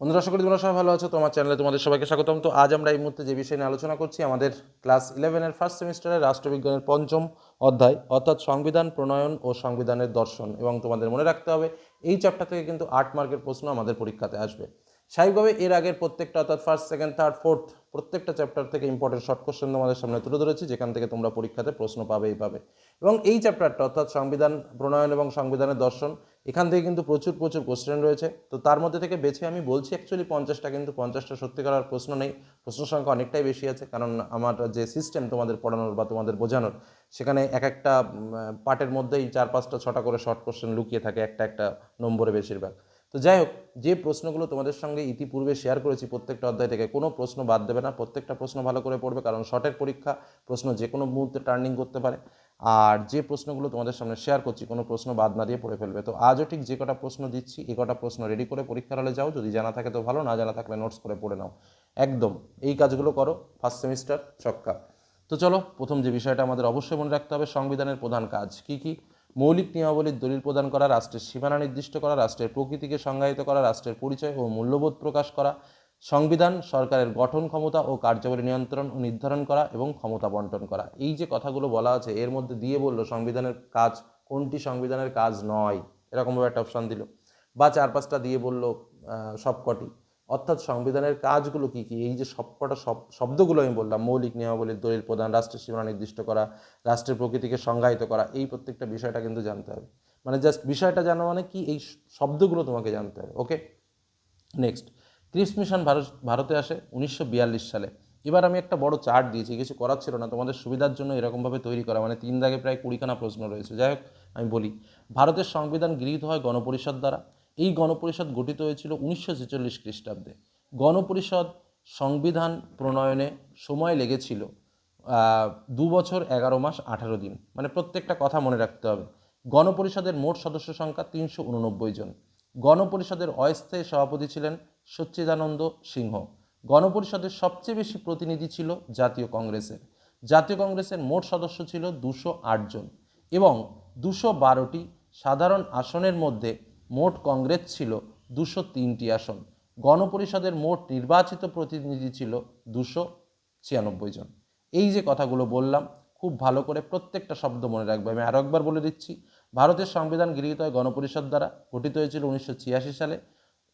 বন্ধুরা, আশা করি তোমরা সবাই ভালো আছো। তোমার চ্যানেলে তোমাদের সবাইকে স্বাগতম। তো আজ আমরা এই মুহূর্তে যে বিষয় নিয়ে আলোচনা করছি, আমাদের ক্লাস 11-এর ফার্স্ট সেমিস্টারের রাষ্ট্রবিজ্ঞানের পঞ্চম অধ্যায়, অর্থাৎ সংবিধান প্রণয়ন ও সংবিধানের দর্শন। এবং তোমাদের মনে রাখতে হবে, এই চ্যাপ্টার থেকে কিন্তু 8 মার্কের প্রশ্ন আমাদের পরীক্ষাতে আসবে। স্বাভাবিকভাবে এর আগের প্রত্যেকটা, অর্থাৎ ফার্স্ট, সেকেন্ড, থার্ড, ফোর্থ প্রত্যেকটা চ্যাপ্টার থেকে ইম্পর্টেন্ট শর্ট কোশ্চেন তোমাদের সামনে তুলে ধরেছি, যেখান থেকে তোমরা পরীক্ষাতে প্রশ্ন পাবেই পাবে। এবং এই চ্যাপ্টারটা, অর্থাৎ সংবিধান প্রণয়ন এবং সংবিধানের দর্শন, এখান থেকে কিন্তু প্রচুর কোশ্চেন রয়েছে। তো তার মধ্যে থেকে বেছে আমি বলছি অ্যাকচুয়ালি 50টা, কিন্তু 50টা সত্যিকার আর প্রশ্ন নেই। প্রশ্ন সংখ্যা অনেকটাই বেশি আছে, কারণ আমার যে সিস্টেম তোমাদের পড়ানোর বা তোমাদের বোঝানোর, সেখানে এক একটা পার্টের মধ্যেই 4, 5টা, 6টা করে শর্ট কোশ্চেন লুকিয়ে থাকে, একটা একটা নম্বরে বেশিরভাগ। তো যাই হোক, যে প্রশ্নগুলো তোমাদের সঙ্গে ইতিপূর্বে শেয়ার করেছি প্রত্যেকটা অধ্যায় থেকে, কোনো প্রশ্ন বাদ দেবে না, প্রত্যেকটা প্রশ্ন ভালো করে পড়বে, কারণ শর্টের পরীক্ষা, প্রশ্ন যে কোনো মুহূর্তে টার্নিং করতে পারে। আর যে প্রশ্নগুলো তোমাদের সামনে শেয়ার করছি, কোনো প্রশ্ন বাদ না দিয়ে পড়ে ফেলবে। তো আজও ঠিক যে কটা প্রশ্ন দিচ্ছি, এ কটা প্রশ্ন রেডি করে পরীক্ষার হলে যাও। যদি জানা থাকে তো ভালো, না জানা থাকলে নোটস করে পড়ে নাও। একদম এই কাজগুলো করো, ফার্স্ট সেমিস্টার ছক্কা। তো চলো, প্রথম যে বিষয়টা আমাদের অবশ্যই মনে রাখতে হবে, সংবিধানের প্রধান কাজ কি কি। মৌলিক নিয়মাবলীর দলিল প্রদান করা, রাষ্ট্রের সীমানা নির্দিষ্ট করা, রাষ্ট্রের প্রকৃতিকে সংজ্ঞায়িত করা, রাষ্ট্রের পরিচয় ও মূল্যবোধ প্রকাশ করা, সংবিধান সরকারের গঠন ক্ষমতা ও কার্যাবলী নিয়ন্ত্রণ ও নির্ধারণ করা এবং ক্ষমতা বন্টন করা। এই যে কথাগুলো বলা আছে, এর মধ্যে দিয়ে বললো সংবিধানের কাজ কোনটি সংবিধানের কাজ নয়, এরকমভাবে একটা অপশান দিল, বা 4-5টা দিয়ে বললো সবকটি। অর্থাৎ সংবিধানের কাজগুলো কি কি, এই যে সবকটা শব্দগুলো আমি বললাম, মৌলিক নিয়মাবলীর দলিল প্রদান, রাষ্ট্রের সীমানা নির্দিষ্ট করা, রাষ্ট্রের প্রকৃতিকে সংজ্ঞায়িত করা, এই প্রত্যেকটা বিষয়টা কিন্তু জানতে হবে। মানে জাস্ট বিষয়টা জানা মানে কি, এই শব্দগুলো তোমাকে জানতে হবে। ওকে, নেক্সট, ক্রিপস মিশন ভারতে আসে 1942 সালে। এবার আমি একটা বড় চার্ট দিয়েছি, কিছু করার ছিল না, তোমাদের সুবিধার জন্য এরকমভাবে তৈরি করা, মানে 3 দাগে প্রায় 20খানা প্রশ্ন রয়েছে। যাই হোক, আমি বলি, ভারতের সংবিধান গৃহীত হয় গণপরিষদ দ্বারা। এই গণপরিষদ গঠিত হয়েছিল 1946 খ্রিস্টাব্দে। গণপরিষদ সংবিধান প্রণয়নে সময় লেগেছিল 2 বছর 11 মাস 18 দিন। মানে প্রত্যেকটা কথা মনে রাখতে হবে। গণপরিষদের মোট সদস্য সংখ্যা 389 জন। গণপরিষদের অস্থায়ী সভাপতি ছিলেন সচ্চিদানন্দ সিংহ। গণপরিষদের সবচেয়ে বেশি প্রতিনিধি ছিল জাতীয় কংগ্রেসের। জাতীয় কংগ্রেসের মোট সদস্য ছিল 208 জন এবং 212টি সাধারণ আসনের মধ্যে মোট কংগ্রেস ছিল 203টি আসন। গণপরিষদের মোট নির্বাচিত প্রতিনিধি ছিল 296 জন। এই যে কথাগুলো বললাম, খুব ভালো করে প্রত্যেকটা শব্দ মনে রাখবে। আমি আরও একবার বলে দিচ্ছি, ভারতের সংবিধান গৃহীত হয় গণপরিষদ দ্বারা, গঠিত হয়েছিল 1986 সালে।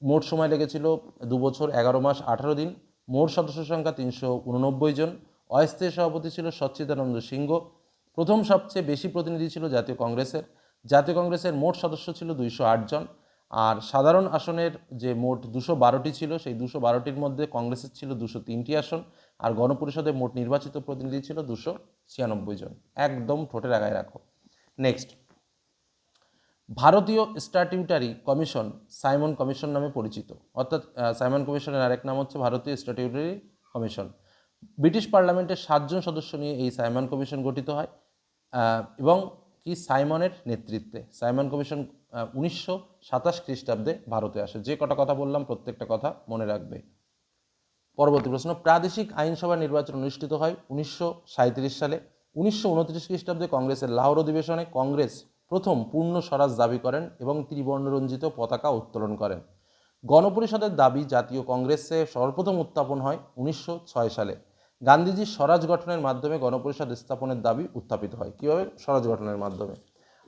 মোট সময় লেগেছিল 2 বছর 11 মাস 18 দিন। মোট সদস্য সংখ্যা 389 জন। অস্থায়ী সভাপতি ছিল সচ্চিদানন্দ সিংহ। প্রথম সবচেয়ে বেশি প্রতিনিধি ছিল জাতীয় কংগ্রেসের। জাতীয় কংগ্রেসের মোট সদস্য ছিল 208 জন। আর সাধারণ আসনের যে মোট 212টি ছিল, সেই 212টির মধ্যে কংগ্রেসের ছিল 203টি আসন। আর গণপরিষদের মোট নির্বাচিত প্রতিনিধি ছিল 296 জন। একদম ঠোঁটের আগায় রাখো। নেক্সট, ভারতীয় স্ট্যাটিউটারি কমিশন সাইমন কমিশন নামে পরিচিত। অর্থাৎ সাইমন কমিশনের আরেক নাম হচ্ছে ভারতীয় স্ট্যাটিউটারি কমিশন। ব্রিটিশ পার্লামেন্টের 7 জন সদস্য নিয়ে এই সাইমন কমিশন গঠিত হয় এবং কি সাইমনের নেতৃত্বে। সাইমন কমিশন 1927 খ্রিস্টাব্দে ভারতে আসে। যে কটা কথা বললাম প্রত্যেকটা কথা মনে রাখবে। পরবর্তী প্রশ্ন, প্রাদেশিক আইনসভা নির্বাচন অনুষ্ঠিত হয় 1937 সালে। 1929 খ্রিস্টাব্দে কংগ্রেসের লাহোর অধিবেশনে কংগ্রেস প্রথম পূর্ণ স্বরাজ দাবি করেন এবং ত্রিবর্ণরঞ্জিত পতাকা উত্তোলন করেন। গণপরিষদের দাবি জাতীয় কংগ্রেসে সর্বপ্রথম উত্থাপন হয় 1906 সালে। গান্ধীজির স্বরাজ গঠনের মাধ্যমে গণপরিষদ স্থাপনের দাবি উত্থাপিত হয়। কীভাবে? স্বরাজ গঠনের মাধ্যমে।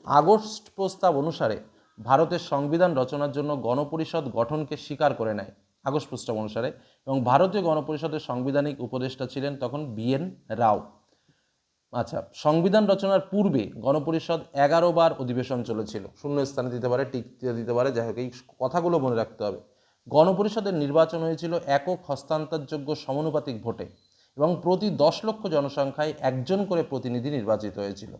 আগস্ট প্রস্তাব অনুসারে ভারতের সংবিধান রচনার জন্য গণপরিষদ গঠনকে স্বীকার করে নেয় আগস্ট প্রস্তাব অনুসারে, এবং ভারতীয় গণপরিষদের সাংবিধানিক উপদেষ্টা ছিলেন তখন BN রাও। আচ্ছা, সংবিধান রচনার পূর্বে গণপরিষদ 11 বার অধিবেশন চলেছিল। শূন্য স্থানে দিতে পারে, টিক দিতে পারে, যাই হোক এই কথাগুলো মনে রাখতে হবে। গণপরিষদের নির্বাচন হয়েছিল একক হস্তান্তরযোগ্য সমানুপাতিক ভোটে এবং প্রতি 10 লক্ষ জনসংখ্যায় একজন করে প্রতিনিধি নির্বাচিত হয়েছিল।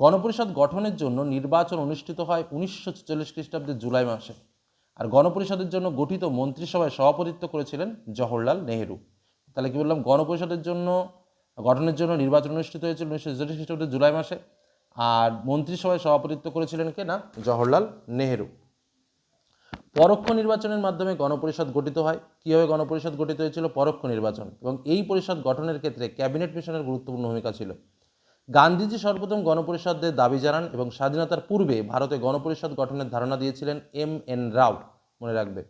গণপরিষদ গঠনের জন্য নির্বাচন অনুষ্ঠিত হয় 1946 খ্রিস্টাব্দের জুলাই মাসে। আর গণপরিষদের জন্য গঠিত মন্ত্রিসভায় সভাপতিত্ব করেছিলেন জওহরলাল নেহেরু। তাহলে কি বললাম, গণপরিষদের জন্য গঠনের জন্য নির্বাচন অনুষ্ঠিত হয়েছিল 1946 খ্রিস্টাব্দের জুলাই মাসে, আর মন্ত্রিসভায় সভাপতিত্ব করেছিলেন কে না, জওহরলাল নেহেরু। পরোক্ষ নির্বাচনের মাধ্যমে গণপরিষদ গঠিত হয়। কীভাবে গণপরিষদ গঠিত হয়েছিল? পরোক্ষ নির্বাচন। এবং এই পরিষদ গঠনের ক্ষেত্রে ক্যাবিনেট মিশনের গুরুত্বপূর্ণ ভূমিকা ছিল। গান্ধীজি সর্বপ্রথম গণপরিষদের দাবি জানান এবং স্বাধীনতার পূর্বে ভারতে গণপরিষদ গঠনের ধারণা দিয়েছিলেন MN রাও। মনে রাখবে।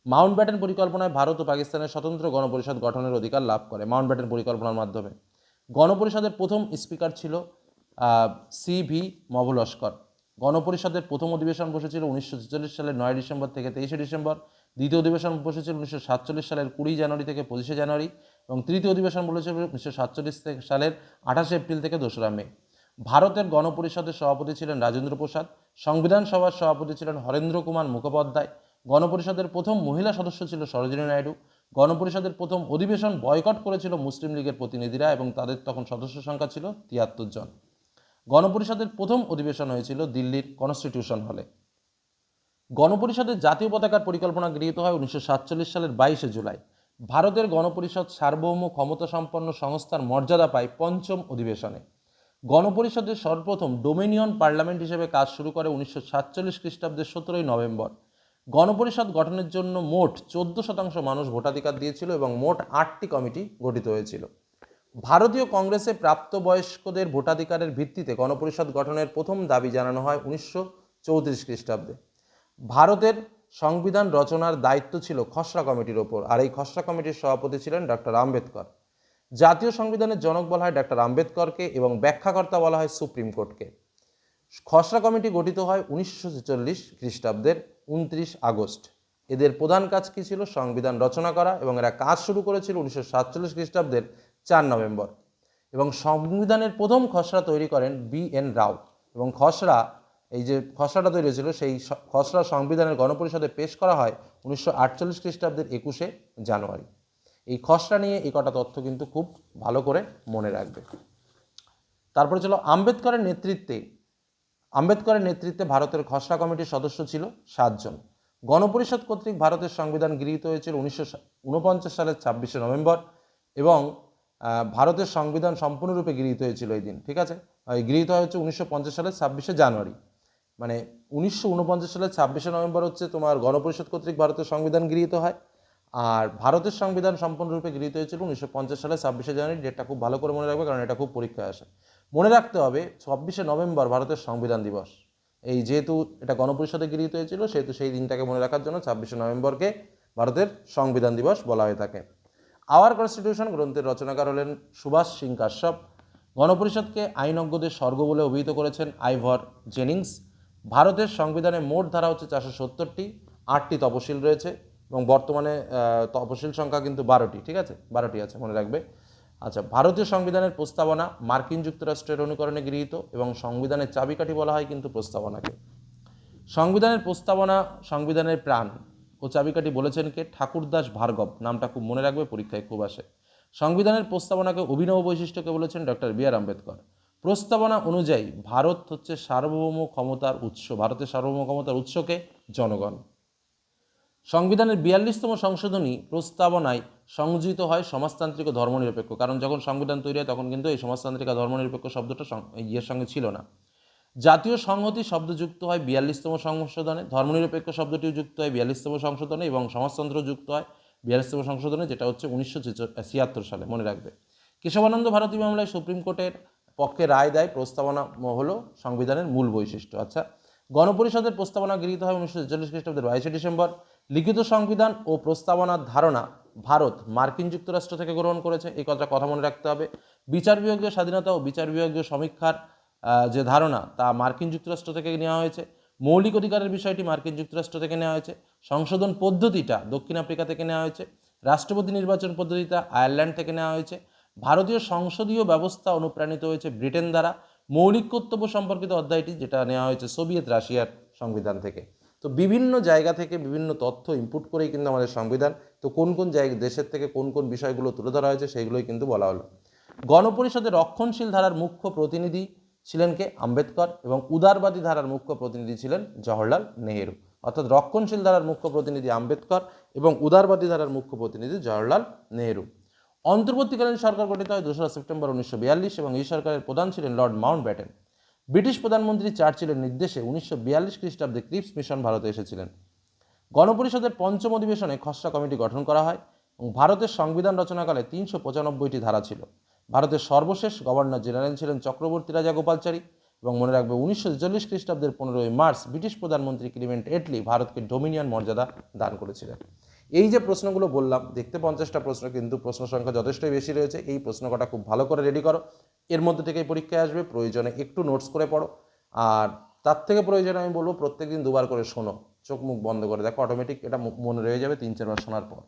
মাউন্টব্যাটেন পরিকল্পনায় ভারত ও পাকিস্তানের স্বতন্ত্র গণপরিষদ গঠনের অধিকার লাভ করে মাউন্টব্যাটেন পরিকল্পনার মাধ্যমে। গণপরিষদের প্রথম স্পিকার ছিল CV মভলস্কর। গণপরিষদের প্রথম অধিবেশন বসেছিল 1946 সালের 9 ডিসেম্বর থেকে 23 ডিসেম্বর। দ্বিতীয় অধিবেশন বসেছিল 1947 সালের 20 জানুয়ারি থেকে 25 জানুয়ারি এবং তৃতীয় অধিবেশন বলেছিল 1947 সালের 28 এপ্রিল থেকে 2রা মে। ভারতের গণপরিষদের সভাপতি ছিলেন রাজেন্দ্র প্রসাদ। সংবিধান সভার সভাপতি ছিলেন হরেন্দ্র কুমার মুখোপাধ্যায়। গণপরিষদের প্রথম মহিলা সদস্য ছিল সরোজিনী নাইডু। গণপরিষদের প্রথম অধিবেশন বয়কট করেছিল মুসলিম লীগের প্রতিনিধিরা এবং তাদের তখন সদস্য সংখ্যা ছিল 73 জন। গণপরিষদের প্রথম অধিবেশন হয়েছিল দিল্লির কনস্টিটিউশন হলে। গণপরিষদের জাতীয় পতাকার পরিকল্পনা গৃহীত হয় 1947 সালের 22 জুলাই। ভারতের গণপরিষদ সার্বভৌম ক্ষমতাসম্পন্ন সংস্থার মর্যাদা পায় পঞ্চম অধিবেশনে। গণপরিষদের সর্বপ্রথম ডোমিনিয়ন পার্লামেন্ট হিসেবে কাজ শুরু করে 1947 খ্রিস্টাব্দের 17 নভেম্বর। গণপরিষদ গঠনের জন্য মোট 14% মানুষ ভোটাধিকার দিয়েছিল এবং মোট 8টি কমিটি গঠিত হয়েছিল। ভারতীয় কংগ্রেসে প্রাপ্তবয়স্কদের ভোটাধিকারের ভিত্তিতে গণপরিষদ গঠনের প্রথম দাবি জানানো হয় 1934 খ্রিস্টাব্দে। ভারতের সংবিধান রচনার দায়িত্ব ছিল খসড়া কমিটির ওপর, আর এই খসড়া কমিটির সভাপতি ছিলেন ডক্টর আম্বেদকর। জাতীয় সংবিধানের জনক বলা হয় ডক্টর আম্বেদকরকে এবং ব্যাখ্যাকর্তা বলা হয় সুপ্রিম কোর্টকে। খসড়া কমিটি গঠিত হয় 1946 খ্রিস্টাব্দের 29 আগস্ট। এদের প্রধান কাজ কী ছিল? সংবিধান রচনা করা, এবং এরা কাজ শুরু করেছিল 1947 খ্রিস্টাব্দের 4 নভেম্বর। এবং সংবিধানের প্রথম খসড়া তৈরি করেন BN রাও, এবং এই যে খসড়াটা তৈরি হয়েছিল সেই খসড়া সংবিধানের গণপরিষদে পেশ করা হয় 1948 খ্রিস্টাব্দের 21 জানুয়ারি। এই খসড়া নিয়ে এই কটা তথ্য কিন্তু খুব ভালো করে মনে রাখবে। তারপরে চলো আম্বেদকরের নেতৃত্বে ভারতের খসড়া কমিটির সদস্য ছিল 7 জন। গণপরিষদ কর্তৃক ভারতের সংবিধান গৃহীত হয়েছিল 1949 সালের 26 নভেম্বর এবং ভারতের সংবিধান সম্পূর্ণরূপে গৃহীত হয়েছিল এই দিন, ঠিক আছে। গৃহীত হয়েছে 1950 সালের 26 জানুয়ারি, মানে 1949 সালের 26 নভেম্বর হচ্ছে তোমার গণপরিষদ কর্তৃক ভারতের সংবিধান গৃহীত হয়, আর ভারতের সংবিধান সম্পূর্ণরূপে গৃহীত হয়েছিল 1950 সালের 26 জানুয়ারি। ডেটটা খুব ভালো করে মনে রাখবে, কারণ এটা খুব পরীক্ষায় আসে। মনে রাখতে হবে 26 নভেম্বর ভারতের সংবিধান দিবস। এই যেহেতু এটা গণপরিষদে গৃহীত হয়েছিল সেহেতু সেই দিনটাকে মনে রাখার জন্য 26 নভেম্বরকে ভারতের সংবিধান দিবস বলা হয়ে থাকে। আওয়ার কনস্টিটিউশন গ্রন্থের রচনাকার হলেন সুভাষ সিং কাশ্যপ। গণপরিষদকে আইনজ্ঞদের স্বর্গ বলে অভিহিত করেছেন আইভর জেনিংস। ভারতের সংবিধানে মোট ধারা হচ্ছে 470টি, 8টি তপশিল রয়েছে এবং বর্তমানে তপশিল সংখ্যা কিন্তু 12টি, ঠিক আছে, 12টি আছে, মনে রাখবে। আচ্ছা, ভারতীয় সংবিধানের প্রস্তাবনা মার্কিন যুক্তরাষ্ট্রের অনুকরণে গৃহীত এবং সংবিধানের চাবিকাঠি বলা হয় কিন্তু প্রস্তাবনাকে। সংবিধানের প্রস্তাবনা সংবিধানের প্রাণ ও চাবিকাঠি বলেছেন কে? ঠাকুরদাস ভার্গব। নামটা খুব মনে রাখবে, পরীক্ষায় খুব আসে। সংবিধানের প্রস্তাবনাকে অভিনব বৈশিষ্ট্যকে বলেছেন ডক্টর BR আম্বেদকর। প্রস্তাবনা অনুযায়ী ভারত হচ্ছে সার্বভৌম ক্ষমতার উৎস। ভারতের সার্বভৌম ক্ষমতার উৎসকে জনগণ। সংবিধানের 42তম সংশোধনী প্রস্তাবনায় সংযোজিত হয় সমাজতান্ত্রিক ও ধর্মনিরপেক্ষ, কারণ যখন সংবিধান তৈরি হয় তখন কিন্তু এই সমাজতান্ত্রিক আর ধর্মনিরপেক্ষ শব্দটা ইয়ের সঙ্গে ছিল না। জাতীয় সংহতি শব্দ যুক্ত হয় 42তম সংশোধনে, ধর্মনিরপেক্ষ শব্দটিও যুক্ত হয় 42তম সংশোধনে এবং সমাজতন্ত্র যুক্ত হয় 42তম সংশোধনে, যেটা হচ্ছে 1976 সালে, মনে রাখবে। কেশবানন্দ ভারতী মামলায় সুপ্রিম কোর্টের পক্ষে রায় দেয় প্রস্তাবনা হলো সংবিধানের মূল বৈশিষ্ট্য। আচ্ছা, গণপরিষদের প্রস্তাবনা গৃহীত হয় 1946 খ্রিস্টাব্দের 22 ডিসেম্বর। লিখিত সংবিধান ও প্রস্তাবনার ধারণা ভারত মার্কিন যুক্তরাষ্ট্র থেকে গ্রহণ করেছে, এই কথা মনে রাখতে হবে। বিচার বিভাগীয় স্বাধীনতা ও বিচার বিভাগীয় সমীক্ষার যে ধারণা তা মার্কিন যুক্তরাষ্ট্র থেকে নেওয়া হয়েছে। মৌলিক অধিকারের বিষয়টি মার্কিন যুক্তরাষ্ট্র থেকে নেওয়া হয়েছে। সংশোধন পদ্ধতিটা দক্ষিণ আফ্রিকা থেকে নেওয়া হয়েছে। রাষ্ট্রপতি নির্বাচন পদ্ধতিটা আয়ারল্যান্ড থেকে নেওয়া হয়েছে। ভারতীয় সংসদীয় ব্যবস্থা অনুপ্রাণিত হয়েছে ব্রিটেন দ্বারা। মৌলিক কর্তব্য সম্পর্কিত অধ্যায়টি যেটা নেওয়া হয়েছে সোভিয়েত রাশিয়ার সংবিধান থেকে। তো বিভিন্ন জায়গা থেকে বিভিন্ন তথ্য ইনপুট করেই কিন্তু আমাদের সংবিধান। তো কোন কোন দেশের থেকে কোন কোন বিষয়গুলো তুলে ধরা হয়েছে সেইগুলোই কিন্তু বলা হলো। গণপরিষদের রক্ষণশীল ধারার মুখ্য প্রতিনিধি ছিলেন কে? আম্বেদকর, এবং উদারবাদী ধারার মুখ্য প্রতিনিধি ছিলেন জওহরলাল নেহেরু। অর্থাৎ রক্ষণশীল ধারার মুখ্য প্রতিনিধি আম্বেদকর এবং উদারবাদী ধারার মুখ্য প্রতিনিধি জওহরলাল নেহেরু। অন্তর্বর্তীকালীন সরকার গঠিত হয় 2রা সেপ্টেম্বর 1942 এবং এই সরকারের প্রধান ছিলেন লর্ড মাউন্টব্যাটেন। ব্রিটিশ প্রধানমন্ত্রী চার্চিলের নির্দেশে 1942 খ্রিস্টাব্দে ক্রিপস মিশন ভারতে এসেছিলেন। গণপরিষদের পঞ্চম অধিবেশনে খসড়া কমিটি গঠন করা হয় এবং ভারতের সংবিধান রচনাকালে 395টি ধারা ছিল। ভারতের সর্বশেষ গভর্নর জেনারেল ছিলেন চক্রবর্তী রাজা গোপালচারী এবং মনে রাখবে 1940 খ্রিস্টাব্দের 15ই মার্চ ব্রিটিশ প্রধানমন্ত্রী ক্লিমেন্ট এটলি ভারতকে ডোমিনিয়ন মর্যাদা দান করেছিলেন। এই যে প্রশ্নগুলো বললাম, দেখতে 50টা প্রশ্ন, কিন্তু প্রশ্ন সংখ্যা যথেষ্টই বেশি রয়েছে। এই প্রশ্ন কটা খুব ভালো করে রেডি করো, এর মধ্যে থেকেই পরীক্ষায় আসবে। প্রয়োজনে একটু নোটস করে পড়ো, আর তার থেকে প্রয়োজনে আমি বলবো প্রত্যেকদিন দুবার করে শোনো, চোখ মুখ বন্ধ করে দেখো, অটোমেটিক এটা মনে রয়ে যাবে 3-4 বার শোনার পর,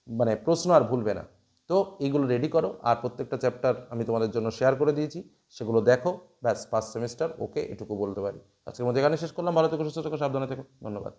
মানে প্রশ্ন আর ভুলবে না। তো এইগুলো রেডি করো, আর প্রত্যেকটা চ্যাপ্টার আমি তোমাদের জন্য শেয়ার করে দিয়েছি, সেগুলো দেখো, ব্যাস ফার্স্ট সেমিস্টার ওকে, এটুকু বলতে পারি। আজকের মধ্যে এখানে শেষ করলাম। ভালো থেকো, সুস্থ থেকো, সাবধানে থেকো, ধন্যবাদ।